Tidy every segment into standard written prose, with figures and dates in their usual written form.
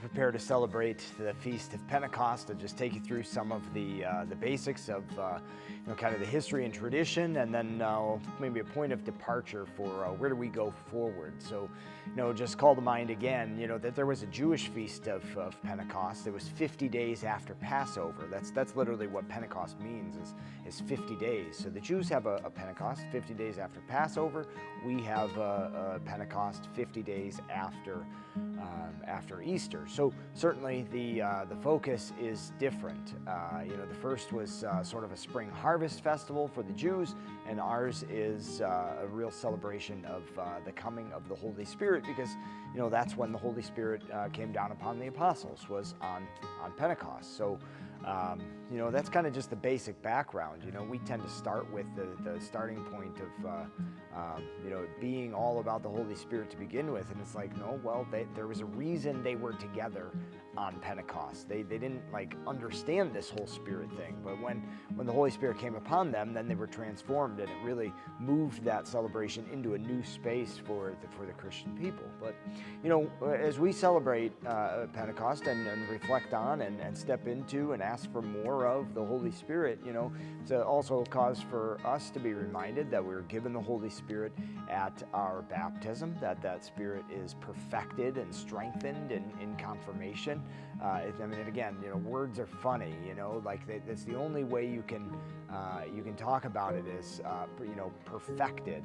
prepare to celebrate the Feast of Pentecost, I'll just take you through some of the basics of kind of the history and tradition, and then maybe a point of departure for where do we go forward. So, just call to mind again, that there was a Jewish feast of Pentecost. It was 50 days after Passover. That's literally what Pentecost means, is 50 days. So the Jews have a Pentecost 50 days after Passover. We have a Pentecost 50 days after Easter. So certainly the focus is different. The first was sort of a spring harvest festival for the Jews, and ours is a real celebration of the coming of the Holy Spirit, because that's when the Holy Spirit came down upon the apostles, was on Pentecost. So that's kind of just the basic background. We tend to start with the starting point of being all about the Holy Spirit to begin with, and it's like, no, well, there was a reason they were together on Pentecost. They didn't understand this whole Spirit thing, but when the Holy Spirit came upon them, then they were transformed, and it really moved that celebration into a new space for the Christian people. But as we celebrate Pentecost and reflect on and step into and ask for more of the Holy Spirit, it's also a cause for us to be reminded that we're given the Holy Spirit at our baptism, that Spirit is perfected and strengthened in confirmation. Again, words are funny, that's the only way you can talk about it is, perfected,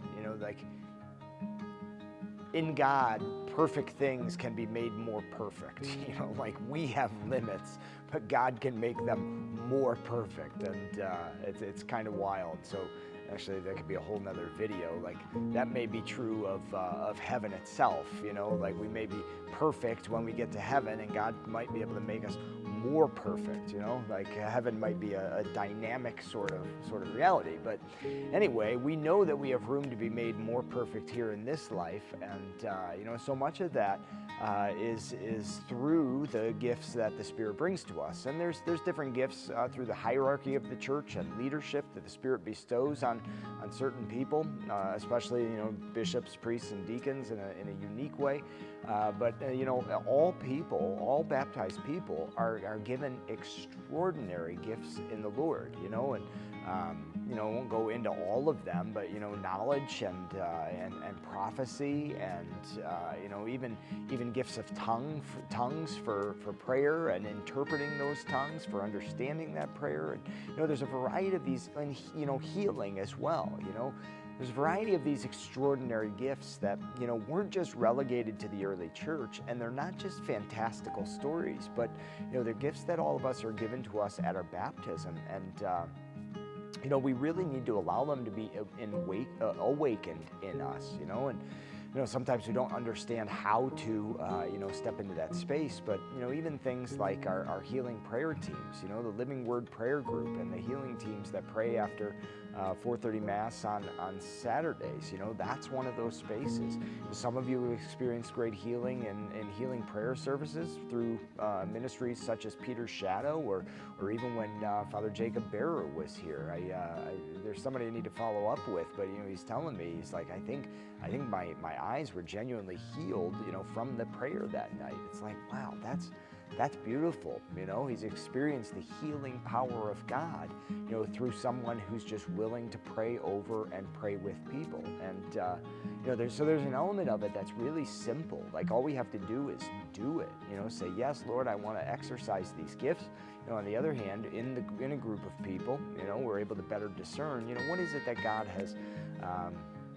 in God, perfect things can be made more perfect. We have limits, but God can make them more perfect, and it's kind of wild. So actually, that could be a whole nother video. That may be true of heaven itself. We may be perfect when we get to heaven, and God might be able to make us more perfect. Heaven might be a dynamic sort of reality. But anyway, we know that we have room to be made more perfect here in this life, and so much of that is through the gifts that the Spirit brings to us. And there's different gifts through the hierarchy of the church and leadership that the Spirit bestows on certain people, especially bishops, priests, and deacons in a unique way. But all people, all baptized people, are given extraordinary gifts in the Lord. I won't go into all of them, but knowledge and prophecy, and even gifts of tongues for prayer, and interpreting those tongues for understanding that prayer. And there's a variety of these, and healing as well. There's a variety of these extraordinary gifts that weren't just relegated to the early church, and they're not just fantastical stories, but they're gifts that all of us are given to us at our baptism, and we really need to allow them to be awakened in us, and sometimes we don't understand how to step into that space. But even things like our healing prayer teams, the Living Word prayer group, and the healing teams that pray after 4:30 Mass on Saturdays, that's one of those spaces. Some of you have experienced great healing and healing prayer services through ministries such as Peter's Shadow, or even when Father Jacob Barrow was here. There's somebody I need to follow up with, but he's telling me, he's like, I think my eyes were genuinely healed, from the prayer that night. It's like, wow, that's beautiful. He's experienced the healing power of God, through someone who's just willing to pray over and pray with people. And there's an element of it that's really simple. All we have to do is do it. Say, yes, Lord, I want to exercise these gifts. On the other hand, in a group of people, we're able to better discern, what is it that God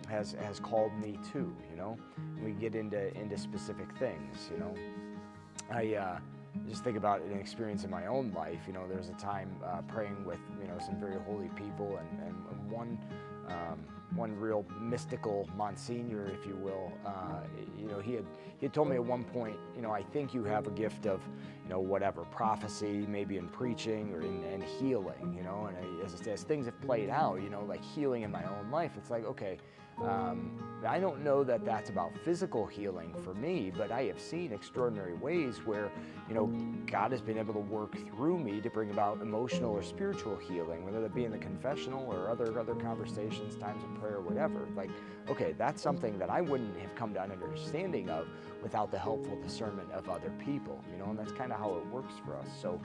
has called me to. We get into specific things. I just think about an experience in my own life. There was a time praying with some very holy people, and one real mystical Monsignor, if you will. He had told me at one point, I think you have a gift of whatever, prophecy, maybe in preaching or in healing. And as things have played out, like healing in my own life, it's like, okay. I don't know that that's about physical healing for me, but I have seen extraordinary ways where, God has been able to work through me to bring about emotional or spiritual healing, whether that be in the confessional or other conversations, times of prayer, whatever. Like, okay, that's something that I wouldn't have come to an understanding of without the helpful discernment of other people, and that's kind of how it works for us. So,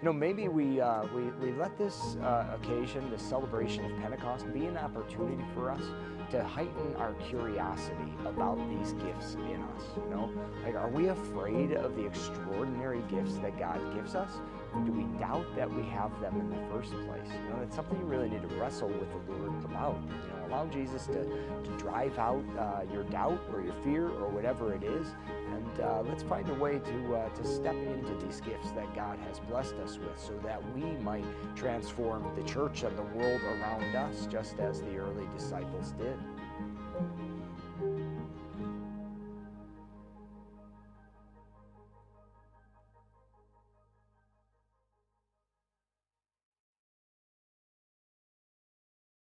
maybe we let this occasion, this celebration of Pentecost, be an opportunity for us to heighten our curiosity about these gifts in us. Like, are we afraid of the extraordinary gifts that God gives us? Or do we doubt that we have them in the first place? It's something you really need to wrestle with the Lord about. Allow Jesus to drive out your doubt or your fear or whatever it is, and let's find a way to step into these gifts that God has blessed us with, so that we might transform the church and the world around us, just as the early disciples did.